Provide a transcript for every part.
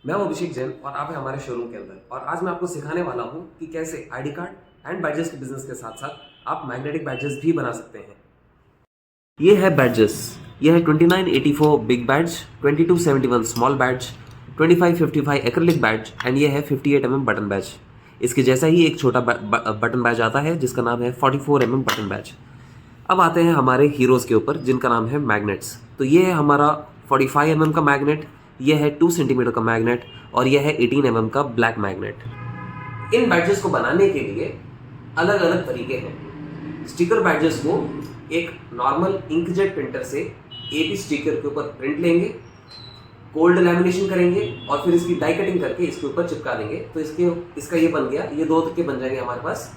मैं हूं अभिषेक जैन और आप हैं हमारे शोरूम के अंदर। और आज मैं आपको सिखाने वाला हूं कि कैसे आईडी कार्ड एंड बैजेस के बिजनेस के साथ साथ आप मैग्नेटिक बैजेस भी बना सकते हैं। ये है बैजेस। ये है 2984 big badge, 2271 small badge, 2555 acrylic badge and ये है 58 बटन बैज। इसके जैसा ही एक छोटा बटन बैज आता है जिसका नाम है 44 बटन बैज। अब आते हैं हमारे हीरोज़ के ऊपर जिनका नाम है मैग्नेट्स। तो ये है हमारा 45 का मैग्नेट, ये है 2 सेंटीमीटर का मैग्नेट और यह है 18 का ब्लैक मैग्नेट। इन बैडजेस को बनाने के लिए अलग अलग तरीके हैं। स्टिकर बैडजेस को एक नॉर्मल इंकजेट प्रिंटर से एपी स्टिकर के ऊपर प्रिंट लेंगे, कोल्ड लैमिनेशन करेंगे और फिर इसकी डाई कटिंग करके इसके ऊपर चिपका देंगे। तो इसका ये बन गया, ये दो के बन जाएंगे हमारे पास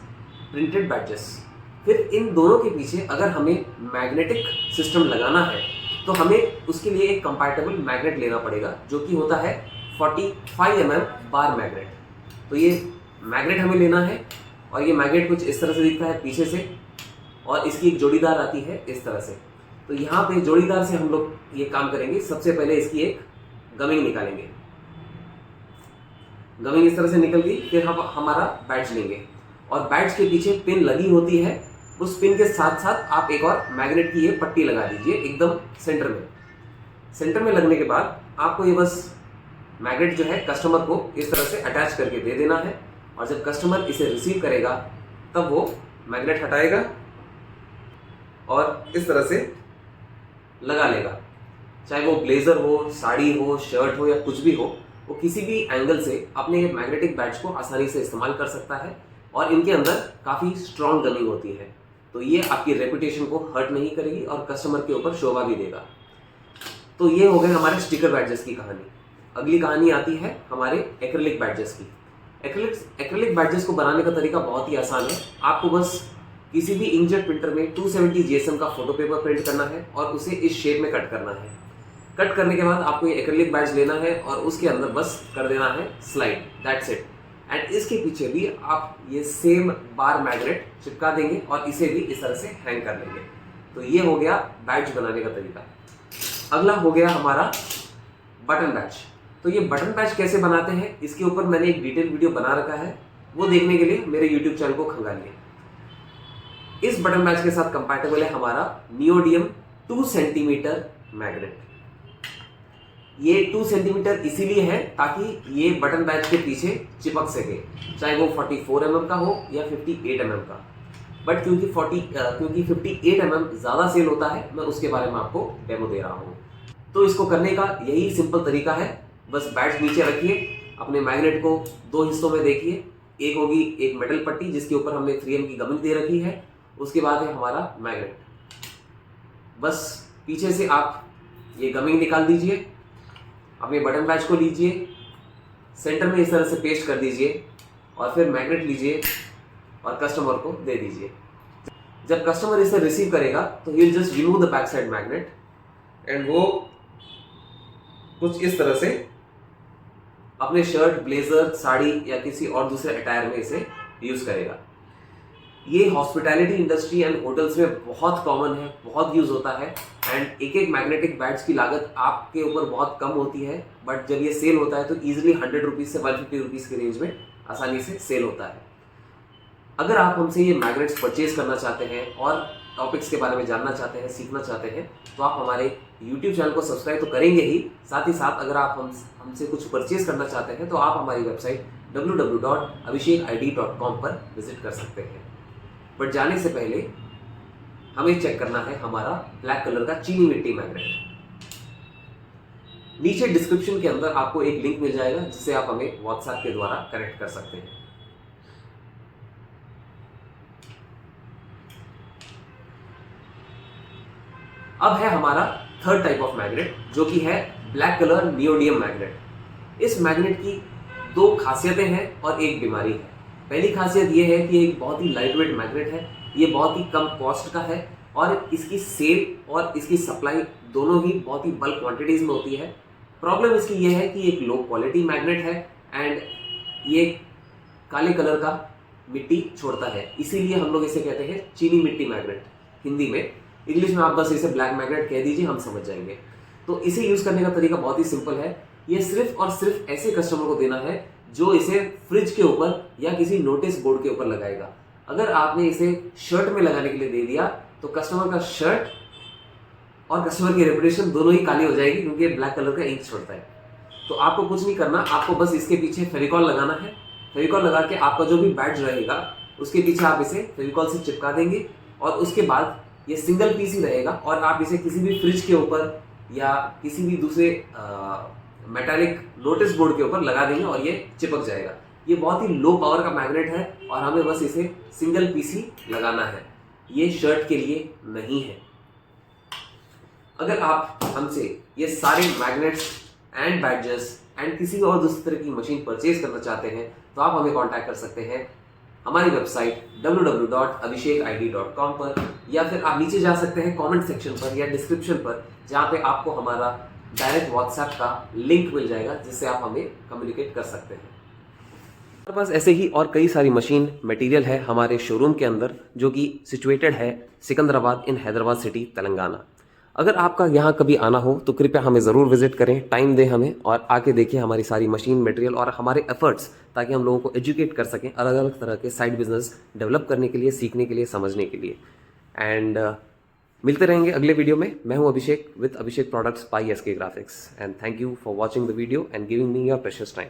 प्रिंटेड बैडजेस। फिर इन दोनों के पीछे अगर हमें मैग्नेटिक सिस्टम लगाना है तो हमें उसके लिए एक कंपैटिबल मैग्नेट लेना पड़ेगा जो कि होता है 45 बार मैग्नेट। तो ये मैग्नेट हमें लेना है और ये मैग्नेट कुछ इस तरह से दिखता है पीछे से और इसकी एक जोड़ीदार आती है इस तरह से। तो यहाँ पे जोड़ीदार से हम लोग ये काम करेंगे। सबसे पहले इसकी एक गमिंग निकालेंगे। गमिंग इस तरह से निकल गई। फिर हम हमारा बैज लेंगे और बैज के पीछे पिन लगी होती है। उस पिन के साथ साथ आप एक और मैग्नेट की ये पट्टी लगा दीजिए एकदम सेंटर में। सेंटर में लगने के बाद आपको ये बस मैग्नेट जो है कस्टमर को इस तरह से अटैच करके दे देना है और जब कस्टमर इसे रिसीव करेगा तब वो मैग्नेट हटाएगा और इस तरह से लगा लेगा। चाहे वो ब्लेजर हो, साड़ी हो, शर्ट हो या कुछ भी हो, वो किसी भी एंगल से अपने मैग्नेटिक बैज को आसानी से इस्तेमाल कर सकता है और इनके अंदर काफ़ी स्ट्रॉन्ग गमिंग होती है। तो ये आपकी रेपुटेशन को हर्ट नहीं करेगी और कस्टमर के ऊपर शोभा भी देगा। तो ये हो गए हमारे स्टिकर बैडजेस की कहानी। अगली कहानी आती है हमारे एक्रिलिक बैडजेस की। एक्रिलिक बैडजेस को बनाने का तरीका बहुत ही आसान है। आपको बस किसी भी इंकजेट प्रिंटर में 270 GSM का फोटो पेपर प्रिंट करना है और उसे इस शेप में कट करना है। कट करने के बाद आपको ये एक्रिलिक बैज लेना है और उसके अंदर बस कर देना है स्लाइड, दैट्स इट। एंड इसके पीछे भी आप ये सेम बार मैग्नेट चिपका देंगे और इसे भी इस तरह से हैंग कर लेंगे। तो ये हो गया बैज बनाने का तरीका। अगला हो गया हमारा बटन बैज। तो ये बटन बैज कैसे बनाते हैं इसके ऊपर मैंने एक डिटेल वीडियो बना रखा है, वो देखने के लिए मेरे यूट्यूब चैनल को खंगालिए। इस बटन बैज के साथ कंपैटिबल है हमारा नियोडियम 2 सेंटीमीटर मैग्नेट। ये 2 सेंटीमीटर इसीलिए है ताकि ये बटन बैज के पीछे चिपक सके, चाहे वो 44 का हो या 58 का। बट क्योंकि 58 ज़्यादा सेल होता है, मैं उसके बारे में आपको डेमो दे रहा हूँ। तो इसको करने का यही सिंपल तरीका है। बस बैज नीचे रखिए, अपने मैग्नेट को 2 हिस्सों में देखिए। एक होगी एक मेटल पट्टी जिसके ऊपर हमने 3M की गमिंग दे रखी है। उसके बाद है हमारा मैग्नेट। बस पीछे से आप ये गमिंग निकाल दीजिए, अपने बटन बैज को लीजिए, सेंटर में इस तरह से पेस्ट कर दीजिए और फिर मैग्नेट लीजिए और कस्टमर को दे दीजिए। जब कस्टमर इसे रिसीव करेगा तो he will just remove the back side magnet and वो कुछ इस तरह से अपने शर्ट, ब्लेजर, साड़ी या किसी और दूसरे अटायर में इसे यूज करेगा। ये हॉस्पिटैलिटी इंडस्ट्री एंड होटल्स में बहुत कॉमन है, बहुत यूज होता है। एंड एक एक मैग्नेटिक बैज की लागत आपके ऊपर बहुत कम होती है, बट जब ये सेल होता है तो इजीली 100 रुपीज़ से 150 रुपीज़ के रेंज में आसानी से सेल होता है। अगर आप हमसे ये मैग्नेट्स परचेज करना चाहते हैं और टॉपिक्स के बारे में जानना चाहते हैं, सीखना चाहते हैं, तो आप हमारे यूट्यूब चैनल को सब्सक्राइब तो करेंगे ही, साथ ही साथ अगर आप हमसे कुछ परचेज करना चाहते हैं तो आप हमारी वेबसाइट www.abhishekid.com पर विजिट कर सकते हैं। बट जाने से पहले हमें चेक करना है हमारा ब्लैक कलर का चीनी मिट्टी मैग्नेट। नीचे डिस्क्रिप्शन के अंदर आपको एक लिंक मिल जाएगा जिससे आप हमें व्हाट्सएप के द्वारा कनेक्ट कर सकते हैं। अब है हमारा थर्ड टाइप ऑफ मैग्नेट जो कि है ब्लैक कलर नियोडियम मैग्नेट। इस मैग्नेट की 2 खासियतें हैं और एक बीमारी है। पहली खासियत ये है कि एक बहुत ही लाइटवेट मैग्नेट है, ये बहुत ही कम कॉस्ट का है और इसकी सेल और इसकी सप्लाई दोनों ही बहुत ही बल्क क्वांटिटीज में होती है। प्रॉब्लम इसकी ये है कि एक लो क्वालिटी मैग्नेट है एंड ये काले कलर का मिट्टी छोड़ता है, इसीलिए हम लोग इसे कहते हैं चीनी मिट्टी मैग्नेट हिंदी में। इंग्लिश में आप बस इसे ब्लैक मैग्नेट कह दीजिए, हम समझ जाएंगे। तो इसे यूज़ करने का तरीका बहुत ही सिंपल है। ये सिर्फ और सिर्फ ऐसे कस्टमर को देना है जो इसे फ्रिज के ऊपर या किसी नोटिस बोर्ड के ऊपर लगाएगा। अगर आपने इसे शर्ट में लगाने के लिए दे दिया तो कस्टमर का शर्ट और कस्टमर की रेपुटेशन दोनों ही काली हो जाएगी, क्योंकि ये ब्लैक कलर का इंक छोड़ता है। तो आपको कुछ नहीं करना, आपको बस इसके पीछे फेविकॉल लगाना है। फेविकॉल लगा के आपका जो भी बैड्ज रहेगा उसके पीछे आप इसे फेविकॉल से चिपका देंगे और उसके बाद ये सिंगल पीस ही रहेगा और आप इसे किसी भी फ्रिज के ऊपर या किसी भी दूसरे मेटालिक नोटिस बोर्ड के ऊपर लगा देंगे और ये चिपक जाएगा। ये बहुत ही लो पावर का मैग्नेट है और हमें बस इसे सिंगल पीस ही लगाना है, ये शर्ट के लिए नहीं है। अगर आप हमसे ये सारे मैग्नेट्स एंड बैडजेस एंड किसी और दूसरी तरह की मशीन परचेज करना चाहते हैं तो आप हमें कांटेक्ट कर सकते हैं हमारी वेबसाइट www.abhishekid.com पर, या फिर आप नीचे जा सकते हैं कमेंट सेक्शन पर या डिस्क्रिप्शन पर, जहाँ पे आपको हमारा डायरेक्ट व्हाट्सएप का लिंक मिल जाएगा जिससे आप हमें कम्युनिकेट कर सकते हैं। हमारे पास ऐसे ही और कई सारी मशीन मटेरियल है हमारे शोरूम के अंदर, जो कि सिचुएटेड है सिकंदराबाद इन हैदराबाद सिटी तेलंगाना। अगर आपका यहाँ कभी आना हो तो कृपया हमें ज़रूर विजिट करें, टाइम दें हमें और आके देखिए हमारी सारी मशीन मटेरियल और हमारे एफर्ट्स, ताकि हम लोगों को एजुकेट कर सकें अलग अलग तरह के साइड बिजनेस डेवलप करने के लिए, सीखने के लिए, समझने के लिए। एंड मिलते रहेंगे अगले वीडियो में। मैं हूँ Abhishek with Abhishek products by SK graphics, and thank you for watching the video and giving me your precious time.